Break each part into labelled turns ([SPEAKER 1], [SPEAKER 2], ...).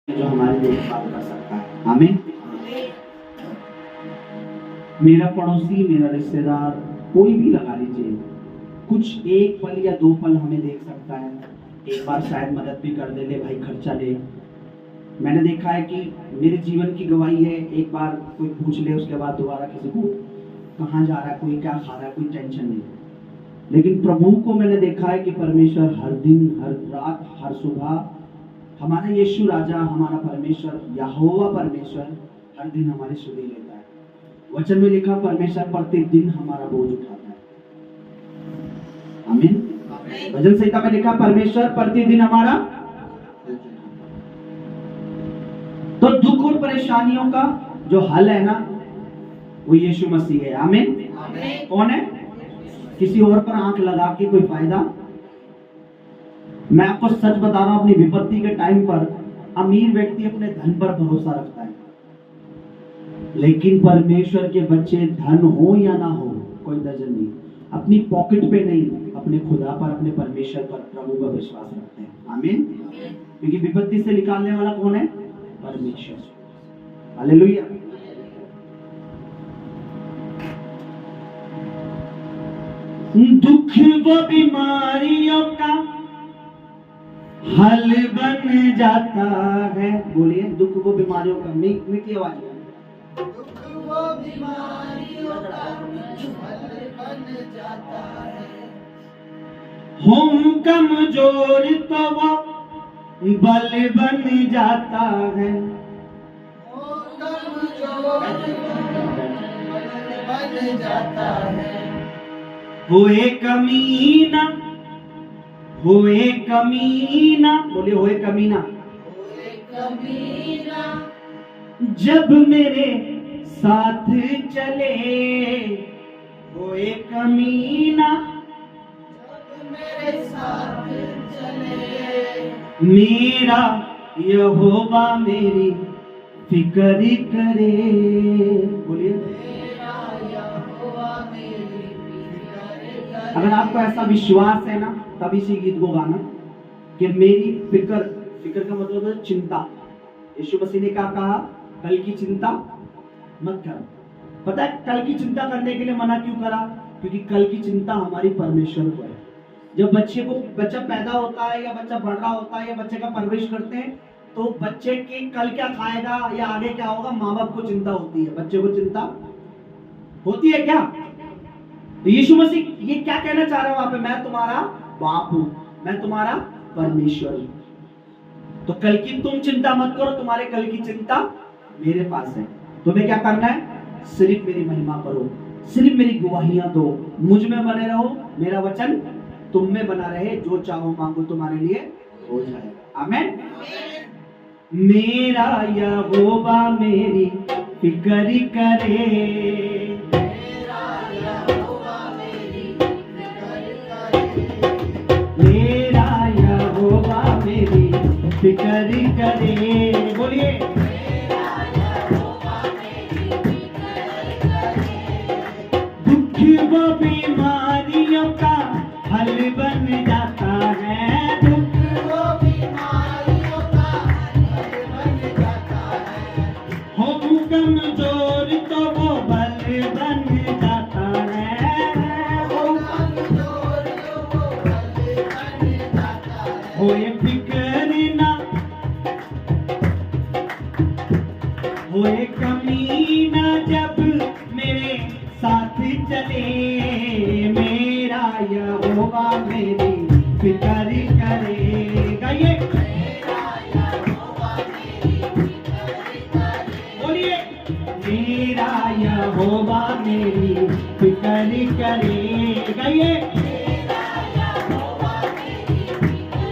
[SPEAKER 1] जो हमारी देखभाल कर सकता है। आमीन। मेरा पड़ोसी, मेरा रिश्तेदार, कोई भी लगा लीजिए, कुछ एक पल या दो पल हमें देख सकता है, एक बार शायद मदद भी कर दे, ले भाई खर्चा ले। मैंने देखा है कि मेरे जीवन की गवाही है, एक बार कोई पूछ ले, उसके बाद दोबारा किसी को कहाँ जा रहा है, कोई क्या खा रहा है, कोई टेंशन नहीं। लेकिन प्रभु को मैंने देखा है कि परमेश्वर हर दिन, हर रात, हर सुबह, हमारा यीशु राजा, हमारा परमेश्वर, यहोवा परमेश्वर हर दिन हमारी सुधि लेता है। वचन में लिखा परमेश्वर प्रतिदिन हमारा बोझ उठाता है। आमीन। वचन संहिता में लिखा परमेश्वर प्रतिदिन हमारा। तो दुख और परेशानियों का जो हल है ना, वो यीशु मसीह है। आमीन। कौन है? किसी और पर आंख लगा के कोई फायदा। मैं आपको सच बता रहा हूं, अपनी विपत्ति के टाइम पर अमीर व्यक्ति अपने धन पर भरोसा रखता है, लेकिन परमेश्वर के बच्चे धन हो या ना हो कोई दर्जन नहीं, अपनी पॉकेट पे नहीं, अपने खुदा पर, अपने परमेश्वर पर, प्रभु पर विश्वास रखते हैं। आमीन। क्योंकि विपत्ति से निकालने वाला कौन है? परमेश्वर। हालेलुया। दुख व बीमारियों का हल बन जाता है। बोलिए, दुख वो बीमारियों का। मीठी आवाज में,
[SPEAKER 2] दुख वो बीमारियों का हल बन जाता है।
[SPEAKER 1] हूँ कमजोर तो वो बल बन जाता है।
[SPEAKER 2] वो कमजोर बल बन जाता है।
[SPEAKER 1] होए कमीना, होए कमीना, बोलिए होए कमीना,
[SPEAKER 2] होए कमीना
[SPEAKER 1] जब मेरे साथ चले, होए कमीना
[SPEAKER 2] जब मेरे साथ चले।
[SPEAKER 1] मेरा यहोवा मेरी फिक्र करे। बोलिए,
[SPEAKER 2] मेरा यहोवा मेरी फिक्र करे।
[SPEAKER 1] अगर आपको ऐसा विश्वास है ना, तब इसी गीत को गाना कि मेरी फिक्र, फिक्र का मतलब है चिंता। यीशु मसीह ने क्या कहा? कल की चिंता मत करो। पता है कल की चिंता करने के लिए मना क्यों करा? क्योंकि कल की चिंता हमारी परमेश्वर को है। जब बच्चा पैदा होता है या बच्चा बढ़ रहा होता है या बच्चे का परवरिश करते हैं, तो बच्चे के कल क्या खाएगा या आगे क्या होगा, माँ बाप को चिंता होती है, बच्चे को चिंता होती है क्या? तो यीशु मसीह ये क्या कहना चाह रहा है वहां पे? मैं तुम्हारा बाप हूं, मैं तुम्हारा परमेश्वर हूं। तो कल की तुम चिंता मत करो, तुम्हारे कल की चिंता मेरे पास है। तुम्हें क्या करना है? सिर्फ मेरी महिमा करो, सिर्फ मेरी गवाहियां दो, मुझ में बने रहो, मेरा वचन तुम में बना रहे, जो चाहो मांगो तुम्हारे लिए हो जाएगा। आमीन। मेरा यहोवा मेरी फिक्र करे।
[SPEAKER 2] मेरा यहोवा मेरी फिक्र करे।
[SPEAKER 1] मेरा यहोवा मेरी फिक्र करे। बोलिए,
[SPEAKER 2] मेरा यहोवा मेरी फिक्र करे।
[SPEAKER 1] दुख व बीमारियों का हल बन जाता है। दुख
[SPEAKER 2] वो बीमारियों का हल बन जाता है।
[SPEAKER 1] हो कमजोर तो वो बल बन जाता है।
[SPEAKER 2] वो कमजोर वो बल बन जाता है।
[SPEAKER 1] होए फिक्र ना, होए कमी ना जब मेरे साथ चले, मेरा यहोवा मेरी फिक्र करेगा। ये
[SPEAKER 2] मेरा यहोवा मेरी फिक्र करे।
[SPEAKER 1] बोलिए, मेरा यहोवा मेरी फिक्र करेगा। ये
[SPEAKER 2] मेरा यहोवा मेरी फिक्र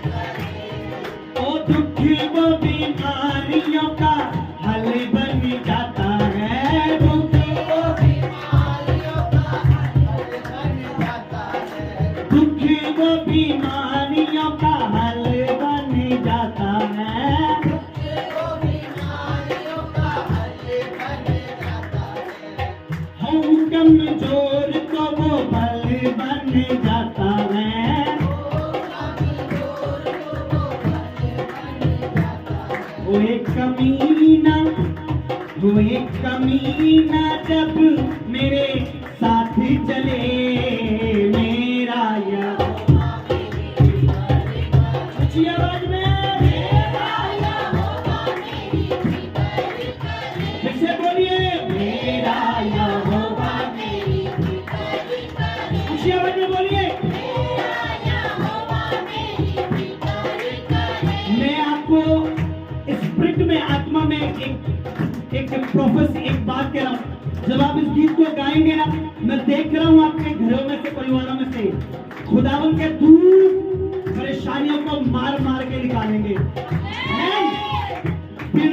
[SPEAKER 2] करे।
[SPEAKER 1] ओ दुख वो बीमारियों का हल बन जाता है। दुख
[SPEAKER 2] वो बीमारियों का हल बन जाता है।
[SPEAKER 1] दुख वो बीमारियों का हल बन जाता है।
[SPEAKER 2] वो बीमारियों का हल बन जाता है।
[SPEAKER 1] हम कमजोर तो वो बल बन वो एक कमीना, वो एक कमीना जब मेरे साथ चले, मेरा यहोवा ऊंची आवाज में फिर से बोलिए, मेरा यहोवा ऊंची आवाज में बोलिए। मैं आपको स्पिरिट में, आत्मा में एक प्रोफेसी, एक बात कह रहा हूँ। जब आप इस गीत को गाएंगे ना, मैं देख रहा हूँ आपके घरों में से, परिवारों में से खुदावन के दूर परेशानियों को मार मार के निकालेंगे। फिर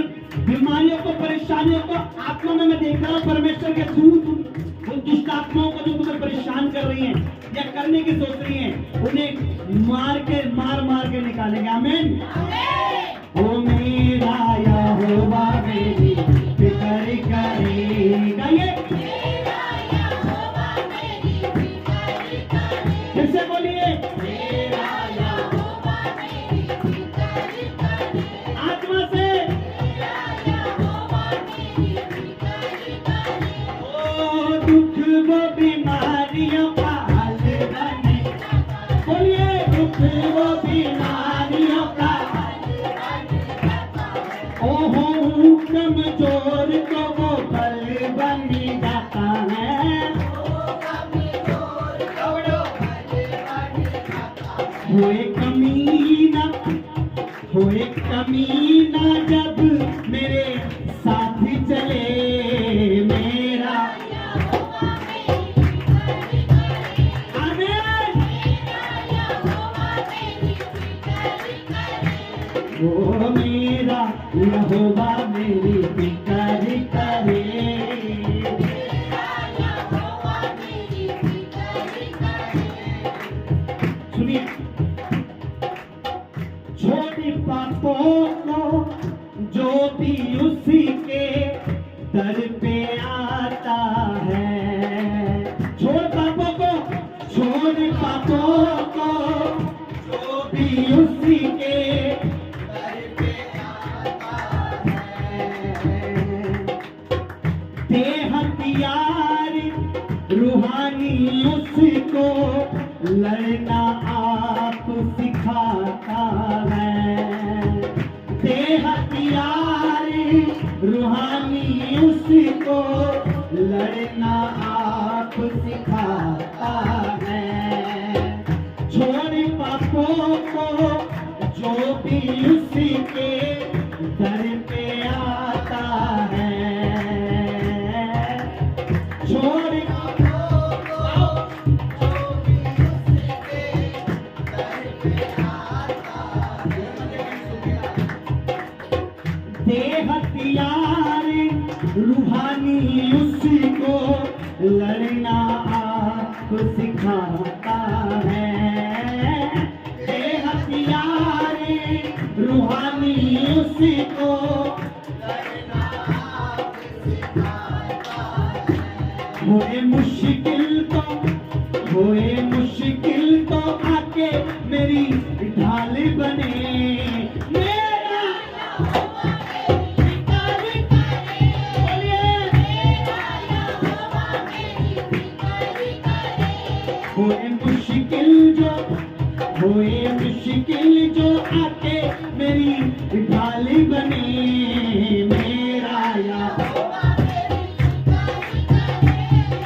[SPEAKER 1] बीमारियों को, परेशानियों को आत्मा में मैं देख रहा हूँ परमेश्वर के दूत उन दुष्ट आत्माओं को जो तुम्हें परेशान कर रही हैं या करने की सोच रही हैं, उन्हें मार मार के निकालेंगे। आमीन। ओ मेरा यहोवा मेरी फिक्र करेगा, ये फिर से बोलिए, आत्मा से। ओ दुख वो बीमारियों का हल बने, बोलिए दुख वो बीमारियों का, ओहो कमजोर को वो बल बन जाता है। होए कमीना, होए कमीना जब मेरे साथ चले, मेरा आमीन। वो मेरा यहोवा मेरी फिक्र करे। सुनिए, छोटी पापों को जो भी उसी के दर पे आता है, छोड़ पापों को, छोड़ पापों को जो भी उसी के दर पे आता है, दे हथियार रूहानी उसको लड़ना आप सिखाता है, दे हथियार रूहानी उसको लड़ना आप सिखाता है। छोड़ पापों को जो भी उसी के दर पे आता है, छोड़ दे हथियार रूहानी उसी को लड़ना आप सिखाता है, दे हथियार रूहानी उसी को लड़ना आप सिखाता है। होए मुश्किल तो आके मेरी ढाल बने, होए मुश्किल जो आके मेरी ढाल बने, मेरा यहोवा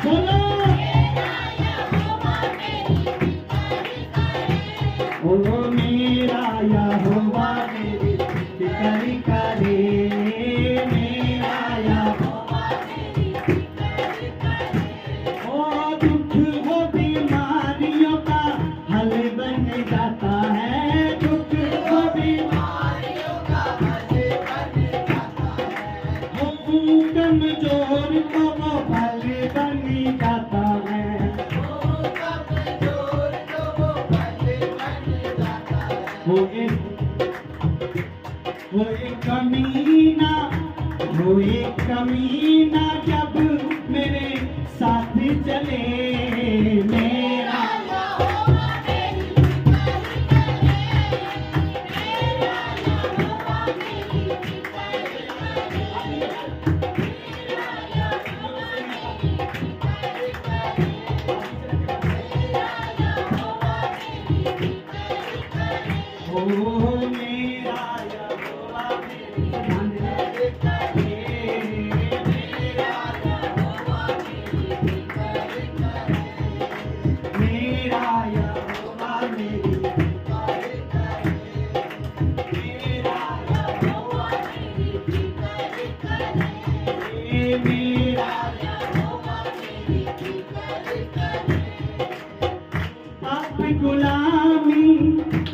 [SPEAKER 1] बोलो, ओ मेरा यहोवा मेरी फिक्र करे, मेरा यहोवा मेरी फिक्र करे। ओ दुख हो बीमारियों का हल बन जाता है, दुख हो बीमारियों का हल बन जाता है, हो कमजोर को वो बल बन जाता है, हो कमजोर को वो बल बन जाता है। वो एक कमीना जब मेरे साथ चले, मेरा मेरा यहोवा मेरी ध्यान दे।
[SPEAKER 2] मेरा यहोवा मेरी फिकर करे।
[SPEAKER 1] मेरा यहोवा मेरी
[SPEAKER 2] फिकर करे। मेरा यहोवा मेरी फिकर करे।
[SPEAKER 1] मेरा
[SPEAKER 2] यहोवा मेरी फिकर करे।
[SPEAKER 1] आप गुलामी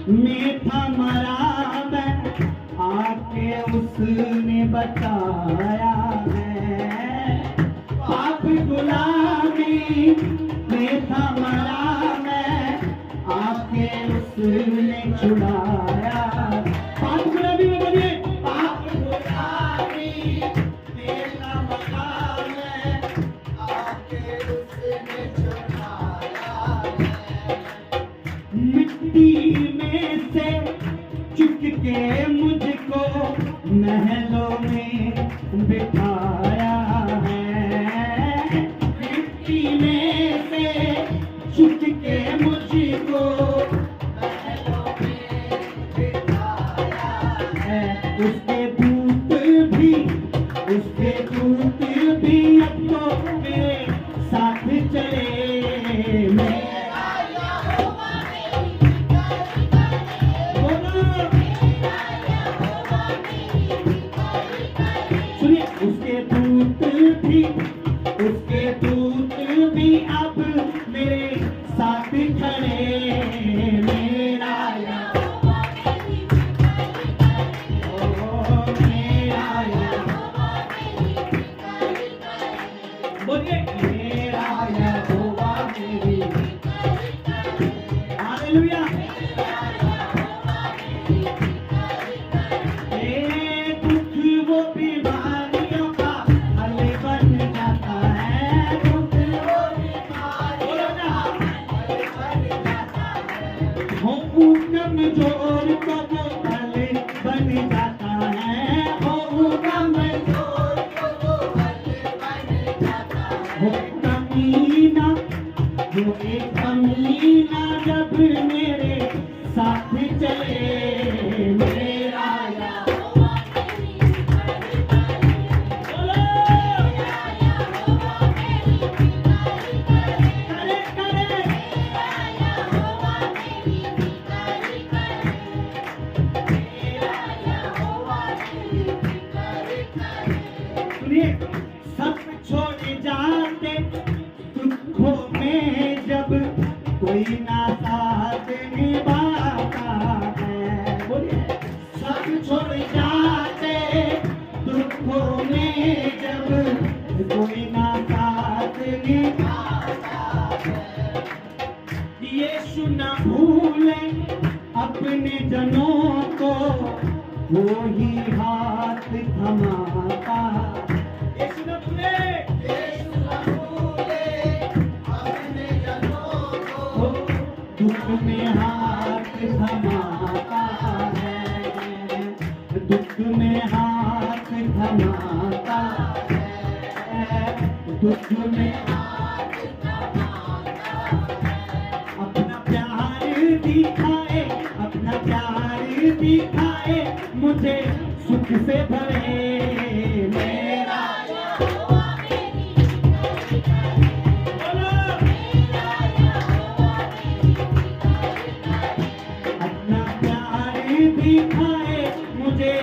[SPEAKER 1] में था मरा मैं, आके उसने बचाया है। आप गुलामी में था मरा मैं, आके उसने छुड़ाया। पाप गुलामी में बोलिए, पाप गुलामी में था मरा मैं,
[SPEAKER 2] आके उसने छुड़ाया है।
[SPEAKER 1] मिट्टी में से चुक के मुझको महलों में बिठाया है। मिट्टी में से चुक के मुझको
[SPEAKER 2] महलों में बिठाया
[SPEAKER 1] है। उसके दूत भी अब तो मेरे साथ चले।
[SPEAKER 2] मेरा यहोवा मेरी फिकर करे।
[SPEAKER 1] बोलो
[SPEAKER 2] मेरा यहोवा मेरी फिकर करे।
[SPEAKER 1] सुनिए, उसके दूत भी अब मेरे साथ खड़े। मेरा
[SPEAKER 2] यहोवा मेरी फिकर करे।
[SPEAKER 1] ओ मेरा
[SPEAKER 2] यहोवा मेरी फिकर करे।
[SPEAKER 1] बोलिए, मेरा यहोवा मेरी
[SPEAKER 2] फिकर करे।
[SPEAKER 1] हालेलुया।
[SPEAKER 2] मेरा यहोवा मेरी फिकर करे।
[SPEAKER 1] ए दुख वो बीमारियों का हल बन जाता है। दुख वो बोलो ना, हो कमजोर तो वो हल बन जाता है। हो कमजोर हो कमीना, जो एक कमीना जब मेरे साथ चले। मेरा
[SPEAKER 2] यहोवा मेरी फिकर करे।
[SPEAKER 1] बोलो
[SPEAKER 2] यहोवा मेरी फिकर करे।
[SPEAKER 1] करे करे।
[SPEAKER 2] यहोवा मेरी फिकर करे। यहोवा मेरी फिकर करे।
[SPEAKER 1] सुनिए, सब छोड़ जाते दुखों में जब कोई ना साथ निभाता है। बोलिए, सब छोड़ जाते दुखों में जब कोई ना साथ निभाता है। यीशु ना भूले अपने जनों को, वो ही हाथ थमाता। यीशु ना भूले,
[SPEAKER 2] यीशु न भूले अपने जनों को।
[SPEAKER 1] दुख में हाथ थमाता है। दुख में हाथ थमाता है। दुख में
[SPEAKER 2] हाथ थमाता है।
[SPEAKER 1] अपना प्यार दिखाए, अपना प्यार दिखाए, मुझे सुख से भरे। मेरा
[SPEAKER 2] यहोवा मेरी फिकर करे।
[SPEAKER 1] बोलो,
[SPEAKER 2] मेरा यहोवा मेरी फिकर करे।
[SPEAKER 1] अपना प्यार दिखाए, मुझे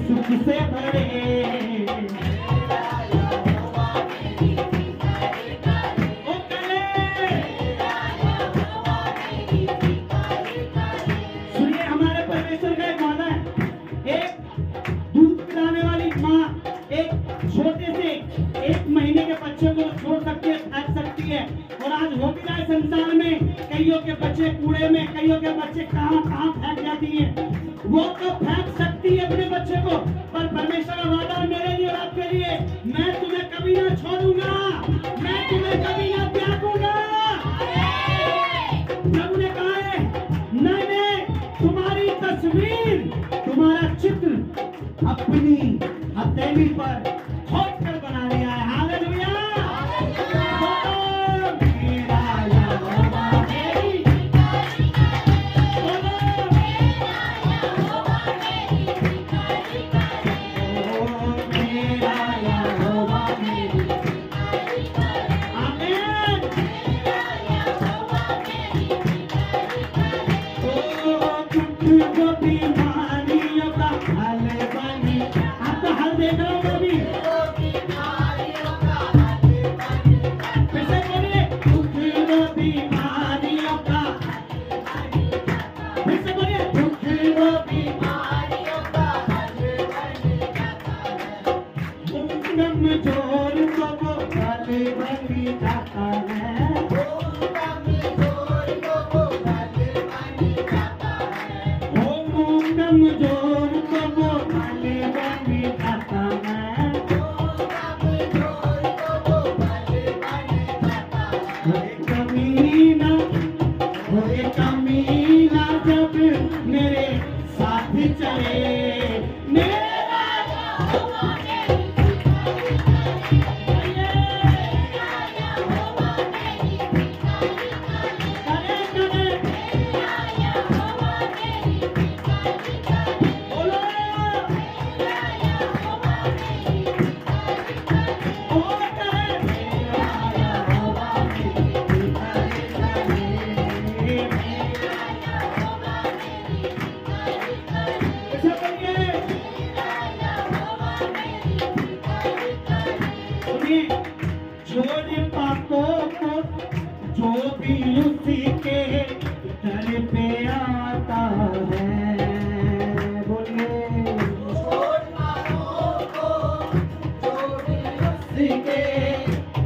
[SPEAKER 1] सुख से भरे।
[SPEAKER 2] मेरा यहोवा मेरी फिकर करे।
[SPEAKER 1] ओ कले,
[SPEAKER 2] मेरा यहोवा मेरी फिकर करे।
[SPEAKER 1] सुनिए, हमारे परमेश्वर का एक वादा है। एक दूध पिलाने वाली माँ एक छोटे से 1 महीने के बच्चे को छोड़ सकती है, फेंक सकती है। और आज हो भी रहा है संसार में, कईयों के बच्चे कूड़े में, कईयों के बच्चे कहाँ कहाँ फेंक जाती है। वो तो फेंक सकती है अपने बच्चे को, पर परमेश्वर का वादा है मेरे लिए और आपके लिए, मैं तुम्हें कभी ना छोड़ूंगा, मैं तुम्हें कभी ना त्यागूंगा। प्रभु ने कहा है, मैंने तुम्हारी तस्वीर, तुम्हारा चित्र अपनी हथेली पर खोद कर बना लिया है। हालेलुया। बोलो, मेरा यहोवा मेरी, बोलो, कमजोर तो वो बल बन जाता है।
[SPEAKER 2] ओ कमजोर तो वो बल बन जाता है।
[SPEAKER 1] ओ कमजोर तो वो बल बन जाता है।
[SPEAKER 2] ओ कमजोर तो वो बल बन जाता है।
[SPEAKER 1] ओए कमीना, ओए कमीना जब मेरे साथ चले, मेरा जोड़े पापों को जो भी उसी के दर पे आता है। बोलिए
[SPEAKER 2] छोड़ पापों को जो भी उसी के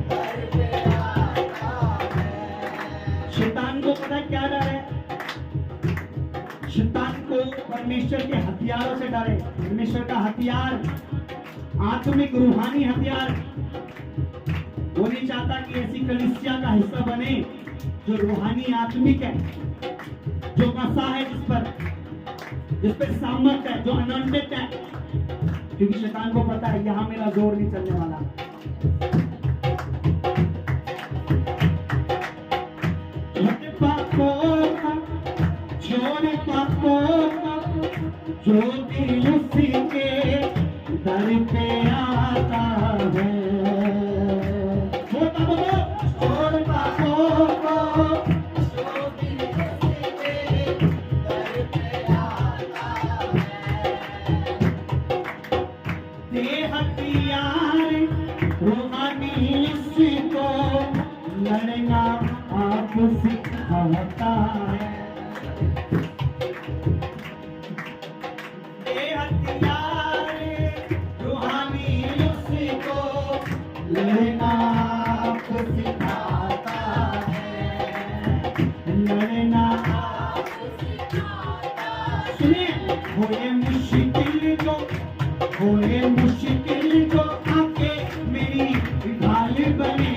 [SPEAKER 2] दर पे आता है।
[SPEAKER 1] शैतान को पता है क्या डर है? शैतान को परमेश्वर के हथियारों से डर है। परमेश्वर का हथियार आत्मिक रूहानी हथियार। वो नहीं चाहता कि ऐसी कलीसिया का हिस्सा बने जो रूहानी आत्मिक है, जो बसा है जिस पर सामर्थ है, जो अनंडित है, क्योंकि शैतान को पता है यहां मेरा जोर नहीं चलने वाला। छोटे पापों का, छोटे पापों का जो भी उसी के दर पे आता है। छोटा बोलो, छोड़ पापों को
[SPEAKER 2] जो भी उसी के दर पे आता है।
[SPEAKER 1] दे हथियार रूहानी को लड़ना आप सिखाता है। दे हथियार रूहानी को लड़ना आप सिखाता है। लड़ना सुनिए, होए मुश्किल जो, होए मुश्किल जो आके मेरी ढाल बने।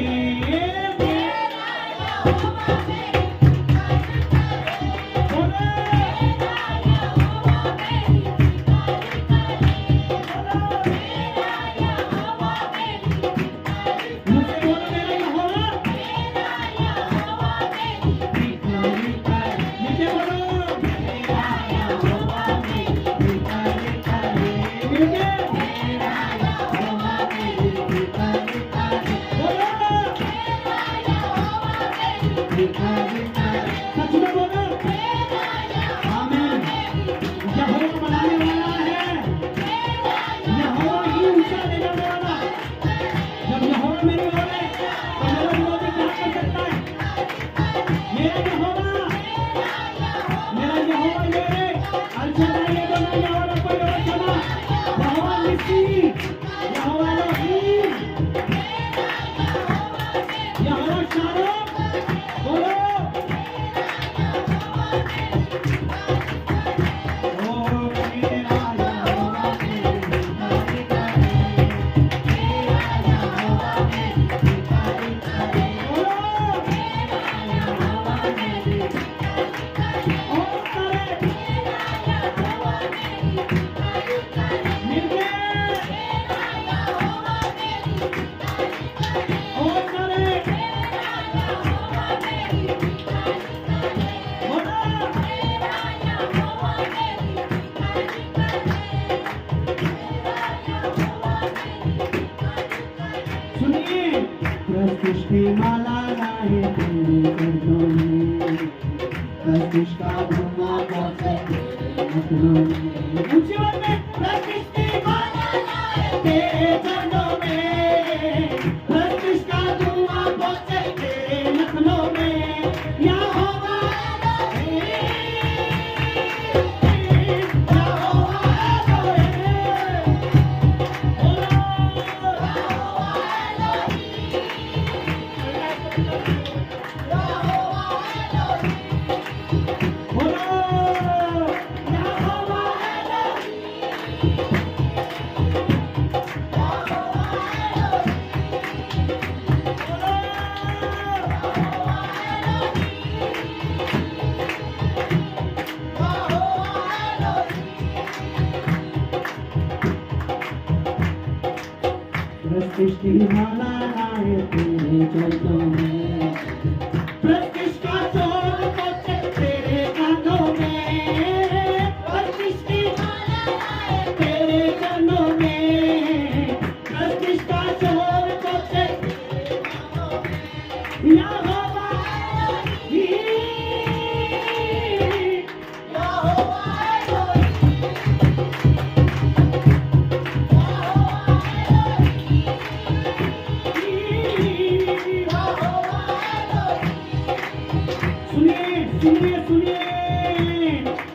[SPEAKER 1] प्रतिष्ठा माला लाए तेरे चरणों में, प्रतिष्ठा शोर पहुंचे तेरे कानों में, प्रतिष्ठा माला लाए तेरे चरणों में, प्रतिष्ठा शोर पहुंचे तेरे कानों में। यहोवा एलोही, यहोवा सुनिए सुनिए,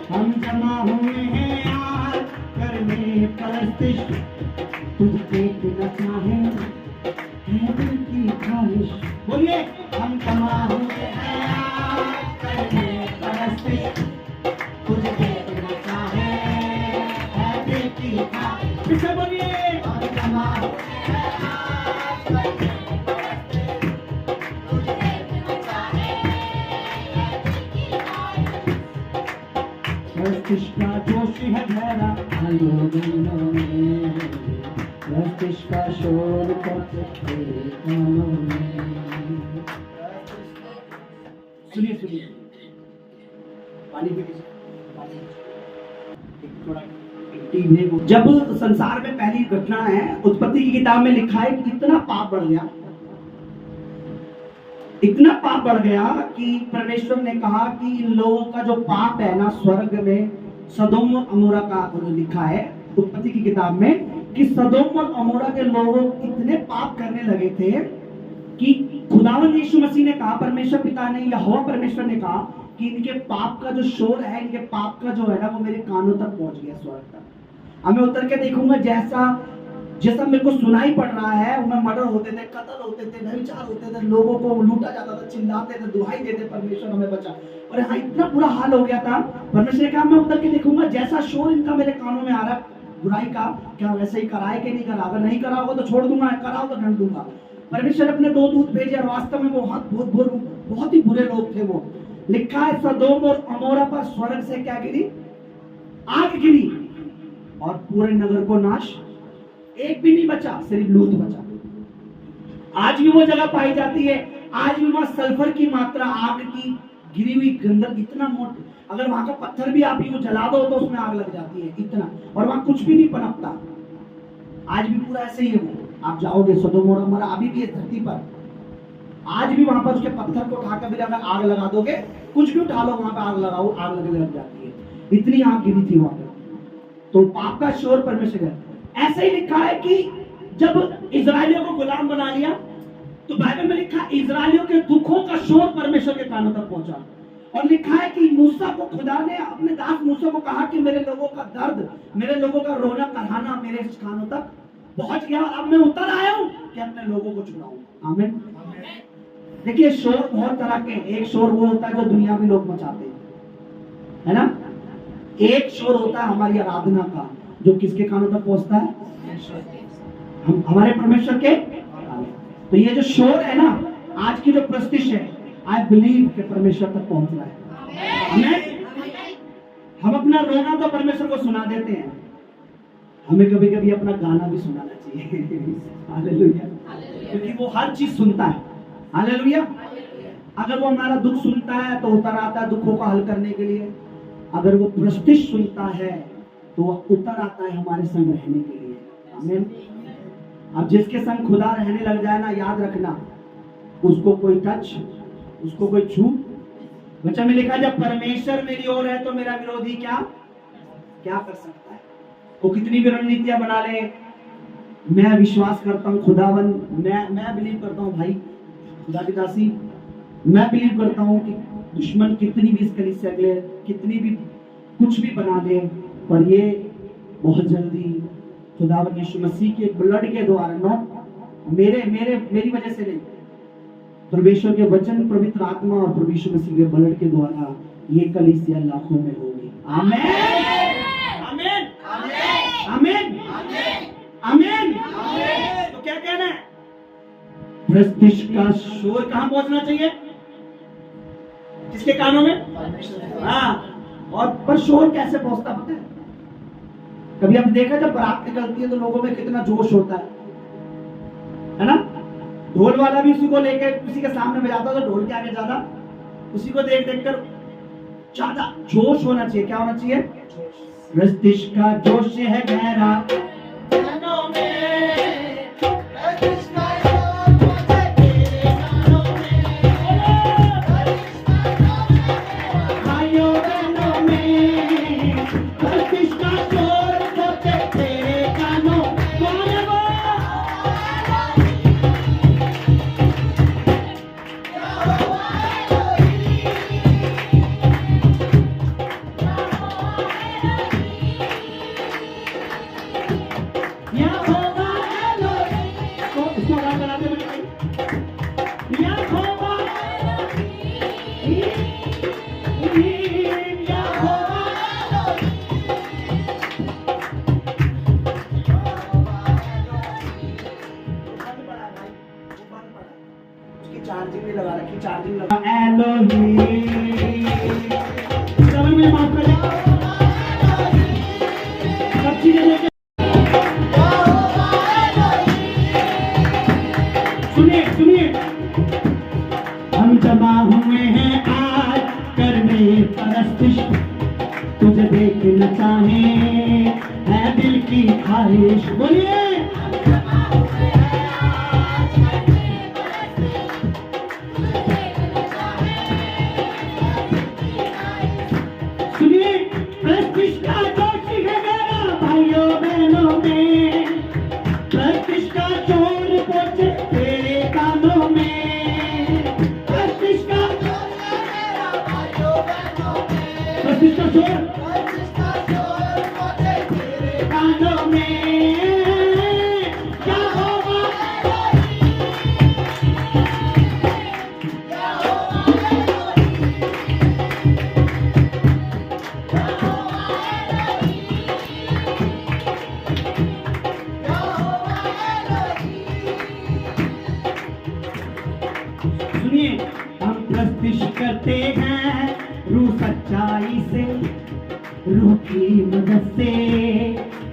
[SPEAKER 1] हम जमा हुए हैं आज करने परस्तिश, तुझे देखना चाहे है दिल की ख्वाहिश। बोलिए, हम जमा हुए हैं आज करने परस्तिश, तुझे देखना चाहे है दिल की ख्वाहिश। फिर से बोलिए, हम जमा हुए हैं आज करने प्रतिष्ठा जोश है गहरा आलोगनों में, प्रतिष्ठा शोर तेरे कानों में। सुनिए सुनिए, पानी पी लीजिए, थोड़ा जब संसार में पहली घटना है, उत्पत्ति की किताब में लिखा है कि इतना पाप बढ़ गया, इतना पाप बढ़ गया कि परमेश्वर ने कहा कि इन लोगों का जो पाप है ना, स्वर्ग में सदोम और अमोरा का लिखा है उत्पत्ति की किताब में कि सदोम और अमोरा के लोग इतने पाप करने लगे थे कि खुदावंद यीशु मसीह ने कहा, परमेश्वर पिता ने, यहोवा परमेश्वर ने कहा कि इनके पाप का जो शोर है, इनके पाप का जो है ना, वो मेरे कानों तक पहुंच गया, स्वर्ग तक। अब मैं उतर के देखूंगा, जैसा मेरे को सुनाई पड़ रहा है, उनमें मर्डर होते थे, कत्ल होते थे, व्यभिचार होते थे, लोगों को लूटा जाता था, चिल्लाते थे, दुहाई देते, परमेश्वर हमें बचा। और यहाँ इतना बुरा हाल हो गया था, परमेश्वर ने कहा मैं उतर के देखूंगा, जैसा शोर इनका मेरे कानों में आ रहा है बुराई का, क्या वैसे ही कराए कि नहीं करा, अगर नहीं करा होगा तो छोड़ दूंगा, कराओ तो दंड दूंगा। परमेश्वर ने अपने 2 दूत भेजे और वास्तव में वो बहुत ही बुरे लोग थे। वो लिखा है सदोम और अमोरा पर स्वर्ग से क्या गिरी, आग गिरी और पूरे नगर को नाश, एक भी नहीं बचा, सिर्फ लूत बचा। आज भी वो जगह पाई जाती है, आज भी वहां सल्फर की मात्रा, आग की गिरी हुई गंधक इतना मोटा, अगर वहां का पत्थर भी आप यूं जला दो तो उसमें आग लग जाती है इतना, और वहां कुछ भी नहीं पनपता। आज भी पूरा ऐसे ही है वो, आप जाओगे सदोम और अमोरा अभी भी इस धरती पर, आज भी वहां पर उसके पत्थर को उठाकर भी अगर आग लगा दोगे, कुछ भी उठा लो वहां पर आग लगाओ, आग लगने लग जाती है, इतनी आग गिरी थी वहां पर। तो पाप का शोर परमेश्वर है। ऐसे ही लिखा है कि जब इजराइलियों को गुलाम बना लिया, तो बाइबल में लिखा इजराइलियों के दुखों का शोर परमेश्वर के कानों तक पहुंचा। और लिखा है कि मूसा को खुदा ने अपने दास मूसा को कहा कि मेरे लोगों का दर्द, मेरे लोगों का रोना कराना मेरे कानों तक पहुंच गया, अब मैं उतर आया हूं कि अपने लोगों को छुड़ाऊं। आमीन। देखिए शोर बहुत तरह के, एक शोर वो होता है जो दुनियावी लोग मचाते हैं, है ना। एक शोर होता है हमारी आराधना का, जो किसके कानों तक पहुंचता है, हम हमारे परमेश्वर के। तो ये जो शोर है ना, आज की जो प्रस्तिश है, आई बिलीव कि परमेश्वर तक पहुंच रहा है। हम अपना रोना तो परमेश्वर को सुना देते हैं, हमें कभी कभी अपना गाना भी सुनाना चाहिए। हालेलुया, क्योंकि वो हर चीज सुनता है। हालेलुया। अगर वो हमारा दुख सुनता है तो उतर आता है दुखों को हल करने के लिए, अगर वो प्रस्तिश सुनता है तो वह उतर आता है हमारे संग रहने के लिए। आमीन। अब जिसके संग खुदा रहने लग जाए ना, याद रखना, उसको कोई टच, उसको कोई छू। वचन में लिखा जब परमेश्वर मेरी ओर है तो मेरा विरोधी क्या कर सकता है। वो कितनी भी रणनीतियां बना ले, मैं विश्वास करता हूँ खुदावन, मैं बिलीव करता हूँ भाई खुदा की दासी, मैं बिलीव करता हूँ कि दुश्मन कितनी भी इस कलीसिया के लिए कितनी भी कुछ भी बना दे, पर ये बहुत जल्दी खुदावन यीशु मसीह के ब्लड के द्वारा, नो मेरी वजह से नहीं, परमेश्वर के वचन, पवित्र आत्मा और प्रभु यीशु मसीह के ब्लड के द्वारा ये कलीसिया लाखों में होगी। आमीन आमीन आमीन आमीन। तो क्या कहना है, प्रस्तिश का शोर कहां पहुंचना चाहिए, किसके कानों में। हाँ, और पर शोर कैसे पहुंचता पता है, कभी आपने देखा जब बारात निकलती है तो लोगों में कितना जोश होता है, है ना। ढोल वाला भी उसी को लेके किसी के सामने बजाता तो ढोल के आगे ज्यादा उसी को देख देख कर ज्यादा जोश होना चाहिए। क्या होना चाहिए? रस्तिश का जोश है गहरा,
[SPEAKER 2] कानों में रजिश का जोर मुझे तेरे कानों में, रजिश का जोर है
[SPEAKER 1] भाइयों बहनों में रस्तिश का जोर होते तेरे कानों। कौन है वो? यहोवा एलोहीम। इसको आवाज बनाते बने यहोवा एलोहीम, यहोवा उसकी चार्जिंग भी लगा रखी, चार्जिंग लगा एलोहीम। समझ में माफ कर सब चीजें लेके सुनिए सुनिए। हम जमा हुए हैं आज करने परस्तिश, तुझे देखना चाहे है दिल की ख्वाहिश। बोलिए सुनिए। परस्तिश का जोश है गहरा भाइयों बहनों में, परस्तिश का चोर पहुंचे तेरे कानों में, परस्तिश का परस्तिश का चोर कानों में। क्या होगा? सुनिए। हम प्रस्तिश करते हैं रूह सच्चाई से, रूह की मदद से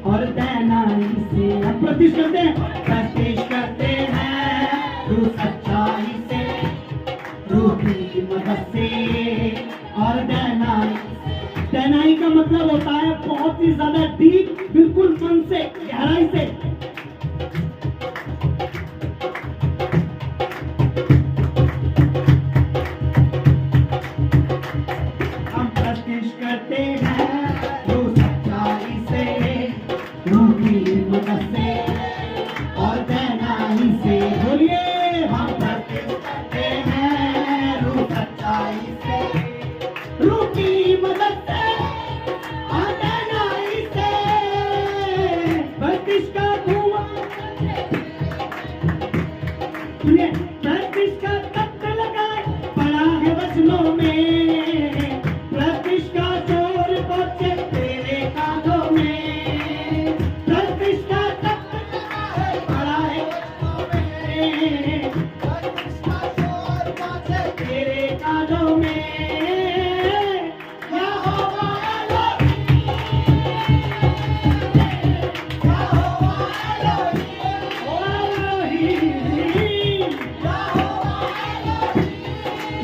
[SPEAKER 1] और दैनाई से। हम प्रस्तिश करते हैं, प्रस्तिश करते हैं रूह सच्चाई से, रूह की मदद से और दैनाई। दैनाई का मतलब होता है बहुत ही ज्यादा डीप, बिल्कुल मन से गहराई से। हम प्रस्तिश करते हैं रूह सच्चाई से, रूह की मदद से और दैनाई से। बोलिए हम प्रस्तिश करते हैं रूह सच्चाई से, रूह की मदद से और दैनाई से। प्रस्तिश का धुआं सुनिए। प्रस्तिश का तख्त लगाए पड़ा है वचनों में, प्रस्तिश का जोर पहुंचे तेरे कानों में, प्रस्तिश का तख्त लगाए पड़ा है वचनों में, तेरे कानों में। यहोवा एलोहीम,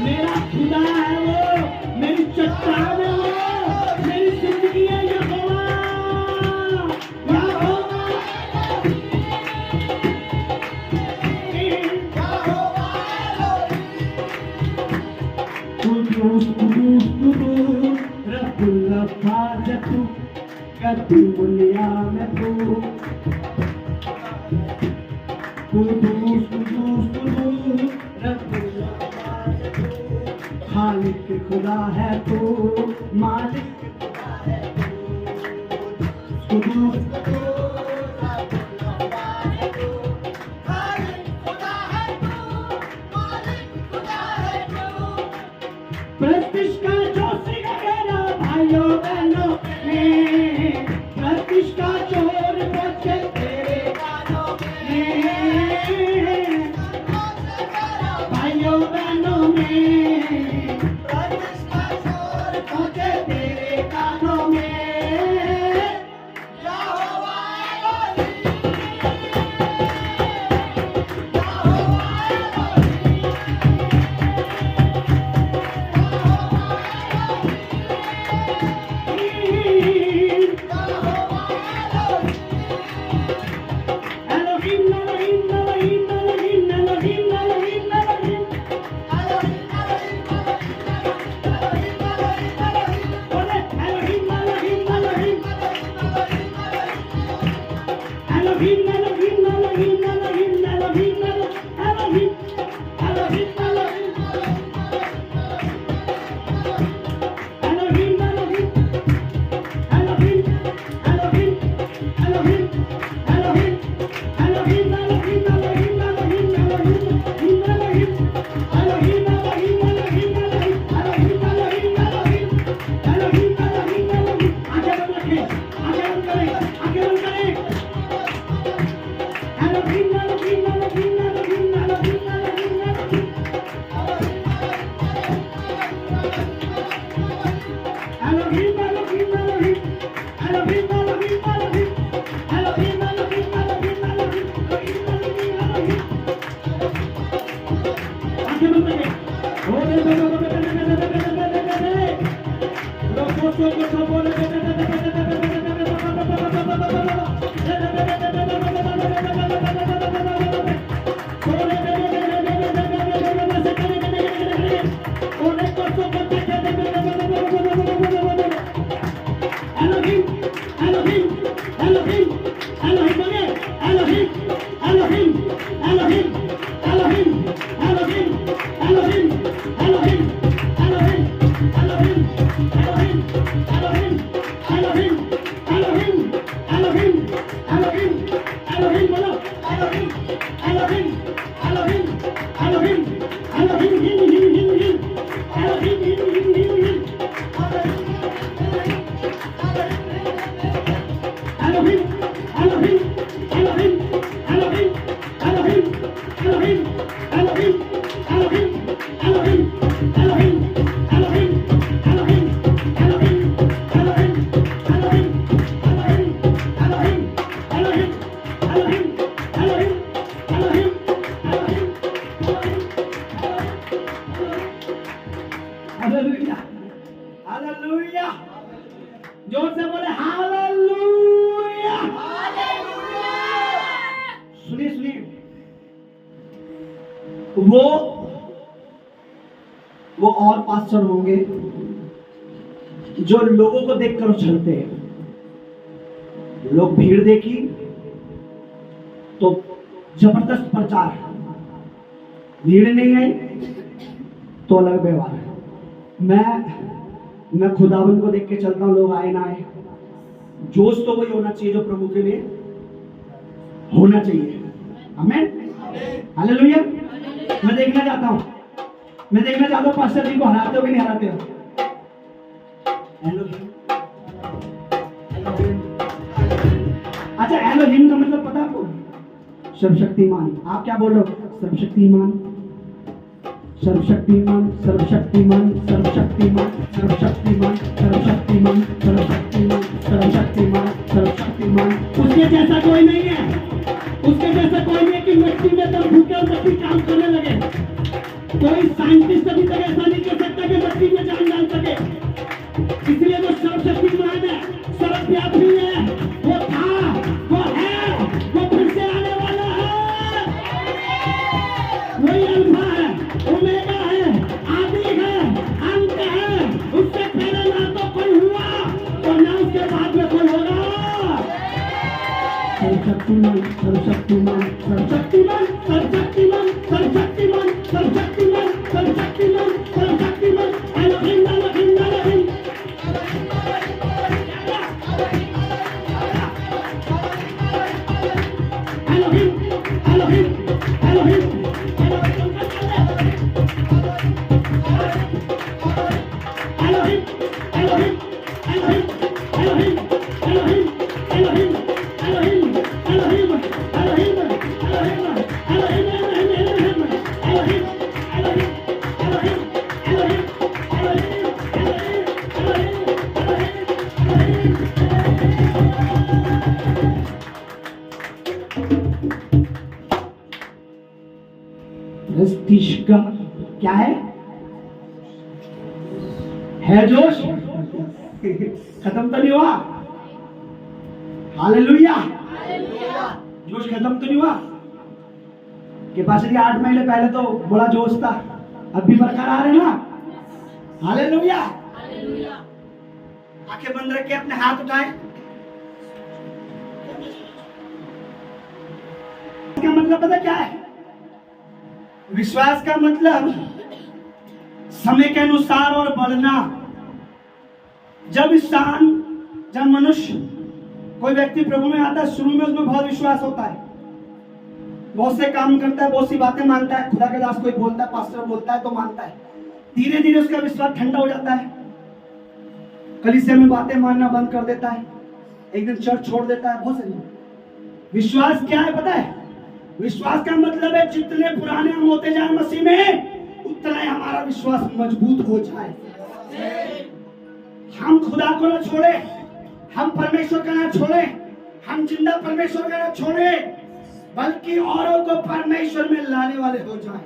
[SPEAKER 1] मेरा खुदा है वो, मेरी चट्टान है वो, मेरी जिंदगी है यहोवा। यहोवा कुदूस कुदूस कुदूस रब्बुल अफ़ाज़तु कद्दुमुलिया में तू। कुदूस कुदूस कुदूस रब्बुल अफ़ाज़तु, खालिक खुदा है तू, मालिक खुदा है तू। कुदूस प्रस्तिश का जोश है गहरा भाइयों बहनों में, प्रस्तिश का चोर पहुंचे तेरे कानों में, भाइयों बहनों में, प्रस्तिश का चोर पहुंचे तेरे कानों में। यहोवा एलोहीम, हालेलुया, हालेलुया, जोर से बोले हालेलुया। सुनिए सुनिए, वो और पास्टर होंगे जो लोगों को देखकर उछलते हैं। लोग भीड़ देखी तो जबरदस्त प्रचार, भीड़ नहीं आई तो अलग व्यवहार है। मैं खुदावन को देख के चलता हूं, लोग आए ना आए, जोश तो वही होना चाहिए जो प्रभु के लिए होना चाहिए। आमीन, हालेलुया। मैं देखना चाहता हूं पास्टर जी को हराते हो कि नहीं हराते हो। अच्छा, एलोहिम का मतलब पता आपको? सर्वशक्तिमान। आप क्या बोल रहे हो? सर्वशक्तिमान, सर्वशक्तिमान, सर्वशक्तिमान, सर्वशक्तिमान, सर्वशक्तिमान, सर्वशक्तिमान, सर्वशक्तिमान, सर्वशक्तिमान, सर्वशक्तिमान। उसके जैसा कोई नहीं है, उसके जैसा कोई नहीं है कि मिट्टी में दम फूके और मिट्टी काम करने लगे। कोई साइंटिस्ट अभी तक ऐसा नहीं कर सकता कि मिट्टी में जान डाल सके। इसलिए वो सर्वशक्तिमान है, सर्वव्यापी है, वो था, वो है, वो फिर से आने वाला है। वही अल्फा है, ओमेगा है, आदि है, अंत है। उससे पहले ना तो कोई हुआ और ना उसके बाद में कोई होगा। सर्वशक्तिमान, सर्वशक्तिमान, सर्वशक्तिमान, सर्वशक्तिमान, सर्वशक्तिमान, सर्वशक्तिमान, सर्वशक्तिमान, सर्वशक्तिमान। Elohim, Elohim, Elohim. Elohim, Elohim, Elohim, का क्या है जोश? खत्म तो नहीं हुआ? हालेलुया, जोश खत्म तो नहीं हुआ? के पास 8 महीने पहले तो बड़ा जोश था, अब भी बरकरार है ना? हालेलुया। आंखें बंद रख के अपने हाथ उठाएं। इसका मतलब पता क्या है? विश्वास का मतलब समय के अनुसार और बढ़ना। जब इंसान, जब मनुष्य, कोई व्यक्ति प्रभु में आता है, शुरू में उसमें बहुत विश्वास होता है, बहुत से काम करता है, बहुत सी बातें मानता है, खुदा के दास कोई बोलता है, पास्टर बोलता है तो मानता है। धीरे धीरे उसका विश्वास ठंडा हो जाता है, कलीसिया में बातें मानना बंद कर देता है, एक दिन चर्च छोड़ देता है। बहुत सारी। विश्वास क्या है पता है?
[SPEAKER 3] विश्वास का मतलब है जितने पुराने हम होते जाए मसीह में, उतना ही हमारा विश्वास मजबूत हो जाए। हम खुदा को ना छोड़े, हम परमेश्वर का ना छोड़े, हम जिंदा परमेश्वर का ना छोड़े, बल्कि औरों को परमेश्वर में लाने वाले हो जाए।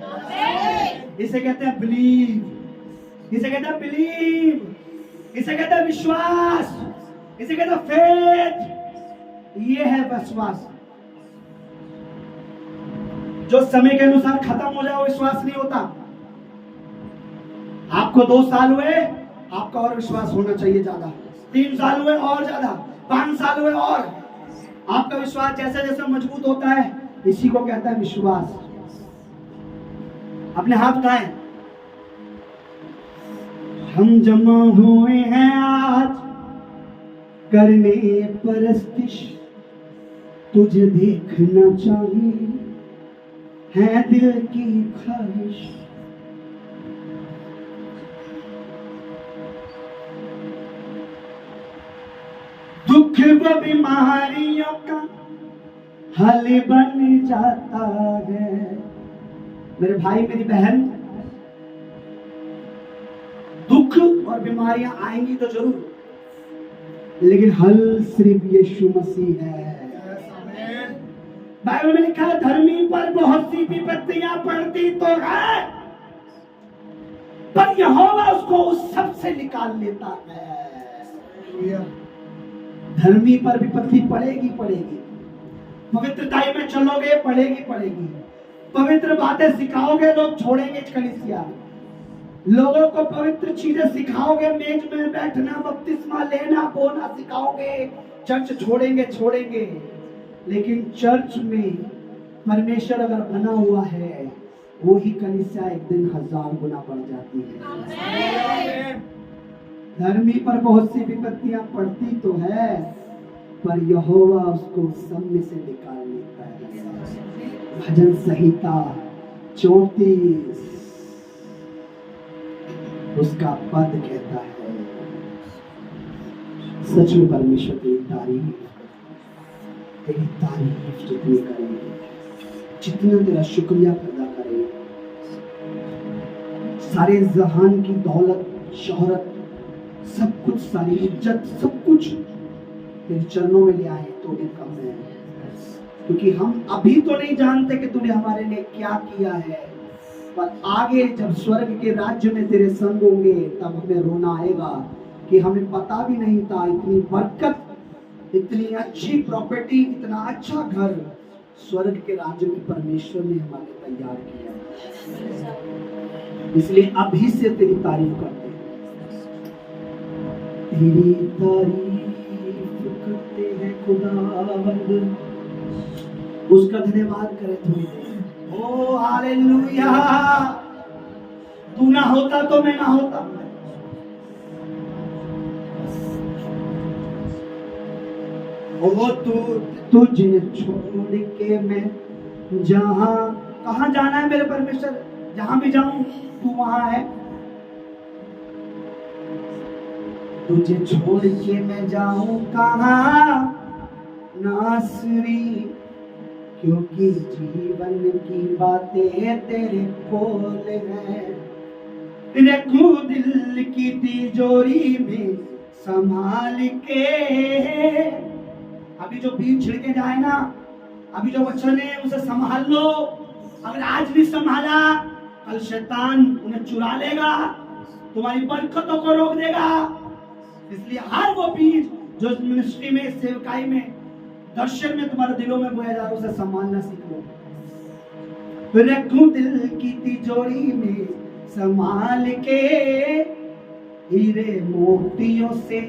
[SPEAKER 3] इसे कहते हैं बिलीव, इसे कहते हैं बिलीव, इसे कहते हैं विश्वास, इसे कहते हैं फेथ। ये है विश्वास। जो समय के अनुसार खत्म हो जाए वो विश्वास नहीं होता। आपको 2 साल हुए, आपका और विश्वास होना चाहिए ज्यादा। 3 साल हुए और ज्यादा, 5 साल हुए और। आपका विश्वास जैसे जैसे मजबूत होता है, इसी को कहता है विश्वास। अपने हाथ उठाएं। हम जमा हुए हैं आज करने परस्तिश, तुझे देखना चाहिए है दिल की ख्वाहिश। दुख व बीमारियों का हल बन जाता है। मेरे भाई मेरी बहन, दुख और बीमारियां आएंगी तो जरूर, लेकिन हल सिर्फ यीशु मसीह है। बाइबल में लिखा है धर्मी पर बहुत सी विपत्तियां पड़ती तो है, पर यहोवा उसको उस सब से निकाल लेता है। धर्मी पर विपत्ति पड़ेगी पड़ेगी, पवित्रताई में चलोगे पड़ेगी पड़ेगी, पवित्र बातें सिखाओगे लोग छोड़ेंगे कलीसिया, लोगों को पवित्र चीजें सिखाओगे, मेज में बैठना, बपतिस्मा लेना, बोना सिखाओगे, चर्च छोड़ेंगे छोड़ेंगे। लेकिन चर्च में परमेश्वर अगर बना हुआ है, वो ही कलीसिया एक दिन 1000 गुना बढ़ जाती है। धर्मी पर बहुत सी विपत्तियां पड़ती तो है, पर यहोवा उसको सब में से निकाल लेता है। भजन संहिता 34 उसका पद कहता है, सच में परमेश्वर तेरी तारीफ जितनी करें, जितना तेरा शुक्रिया अदा करें, सारे जहान की दौलत, शोहरत, सब कुछ, सारी इज्जत, सब कुछ तेरे चरणों में ले आए तो भी कम है। क्योंकि हम अभी तो नहीं जानते कि तूने हमारे लिए क्या किया है, पर आगे जब स्वर्ग के राज्य में तेरे संग होंगे तब हमें रोना आएगा कि हमें पता भी नहीं था इतनी बरकत, इतनी अच्छी प्रॉपर्टी, इतना अच्छा घर स्वर्ग के राज्य में परमेश्वर ने हमारे तैयार किया। इसलिए अभी से तेरी तारीफ करते हैं, तेरी तारीफ करते हैं खुदावंद। उसका धन्यवाद करें थोड़ी देर। ओ हालेलुया। तू ना होता तो मैं ना होता। ओ तुझे छोड़ के मैं जहां, कहां जाना है मेरे परमेश्वर? जहां भी जाऊं तू वहां है। तुझे छोड़ के मैं जाऊं कहां नासरी, क्योंकि जीवन की बातें तेरे कोल है। रखूं दिल की तिजोरी में संभाल के। अभी जो बीज छिड़के जाए ना, अभी जो वचन है उसे संभाल लो। अगर आज भी संभाला, कल शैतान उन्हें चुरा लेगा, तुम्हारी बरकतों को रोक देगा। इसलिए हर वो बीज जो मिनिस्ट्री में, सेवकाई में, दर्शन में तुम्हारे दिलों में बोया जा रहा है, उसे संभालना सीख लो। रखूं दिल की तिजोरी में संभाल के, हीरे मोतियों से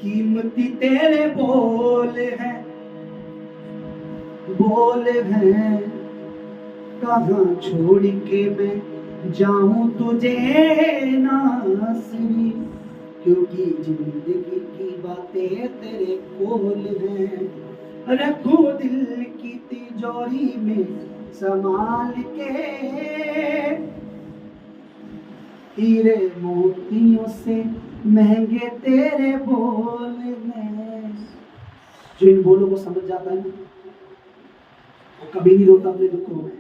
[SPEAKER 3] कीमती तेरे बोल हैं, बोल हैं। कहां छोड़ के मैं जाऊं तुझे नासरी, क्योंकि जिंदगी की बातें तेरे कोल हैं। रखूं दिल की तिजोरी में संभाल के, हीरे मोतियों से महंगे तेरे बोल हैं। जो इन बोलों को समझ जाता है, कभी नहीं रोता अपने दुखों में,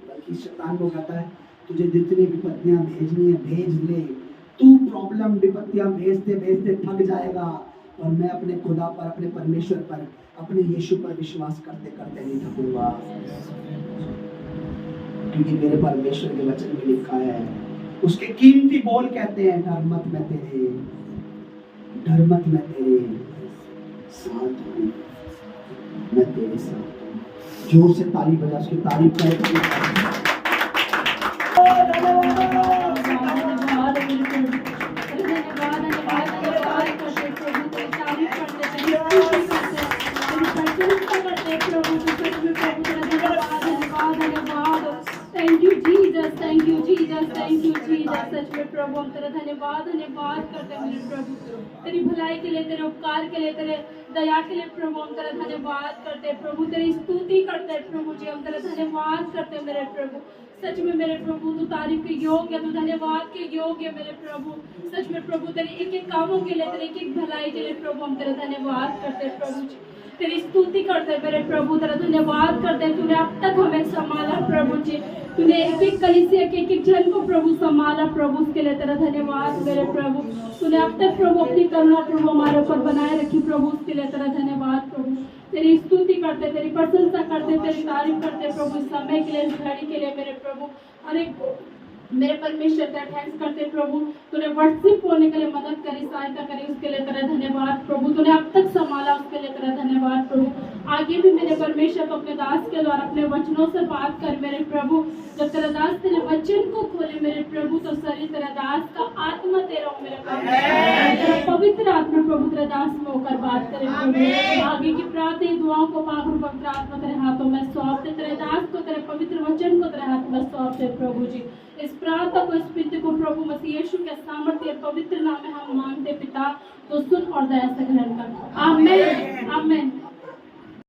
[SPEAKER 3] बल्कि शैतान को कहता है तुझे जितनी विपत्तियां भेजनी है भेज ले, तू प्रॉब्लम विपत्तियां भेजते भेजते थक जाएगा, और मैं अपने खुदा पर, अपने परमेश्वर पर, अपने यीशु पर विश्वास करते करते नहीं थकूंगा, क्योंकि मेरे परमेश्वर के वचन में लिखा है, उसके कीमती बोल कहते हैं डर मत मैं तेरे, डर मत मैं तेरे साथ हूं, मैं तेरे साथ हूं। जोर से ताली बजा, उसकी तारीफ करें।
[SPEAKER 4] Thank you Jesus, thank you Jesus, thank you Jesus. सच में प्रभु हम तेरा धन्यवाद धन्यवाद करते हैं मेरे प्रभु, तेरी भलाई के लिए, तेरे उपकार के लिए, तेरे दया के लिए प्रभु हम तेरा धन्यवाद करते हैं प्रभु, तेरी स्तुति करते हैं प्रभु जी, हम तेरा धन्यवाद करते हैं मेरे प्रभु। सच में मेरे प्रभु तू तारीफ के योग्य, तू धन्यवाद के योग्य मेरे प्रभु। सच में प्रभु तेरे एक एक कामों के लिए, तेरे एक एक भलाई के लिए प्रभु हम तेरा धन्यवाद करते हैं प्रभु जी, तेरी स्तुति करते हैं मेरे प्रभु, तेरा धन्यवाद करते हैं। तूने अब तक हमें संभाला प्रभु जी, तूने एक एक कलीसिया के एक एक जन को प्रभु संभाला प्रभु, उसके लिए तेरा धन्यवाद मेरे प्रभु। तूने अब तक प्रभु अपनी करुणा प्रभु हमारे ऊपर बनाए रखी प्रभु, उसके लिए तेरा धन्यवाद प्रभु। तेरी स्तुति करते, तेरी प्रशंसा करते, तेरी तारीफ करते प्रभु, इस समय के लिए, इस घड़ी के लिए मेरे प्रभु। अरे मेरे परमेश्वर तेरा थैंक्स करते प्रभु, तूने वर्शिप होने के लिए मदद करी, सहायता करी, उसके लिए तेरा धन्यवाद प्रभु। तूने अब तक संभाला, उसके लिए तेरा धन्यवाद प्रभु। आगे भी मेरे परमेश्वर को अपने दास के द्वारा अपने वचनों से बात कर मेरे प्रभु। जब तेरा दास तेरे वचन को खोले मेरे प्रभु, तो शरीर तेरा दास का आत्मा तेरा हो मेरे प्रभु, तेरा पवित्र आत्मा प्रभु तेरे दास में होकर बात करे प्रभु। आगे की प्रार्थना दुआओं को पाक पवित्र आत्मा तेरे हाथों में सौंपते, तेरे दास को, तेरे पवित्र वचन को तेरे हाथ में सौंपते प्रभु जी। इस प्रार्थना को, इस विनती को प्रभु मसीह यीशु के सामर्थ्य पवित्र नाम में हम मांगते पिता, तो सुन और दया से ग्रहण कर। आमीन आमीन।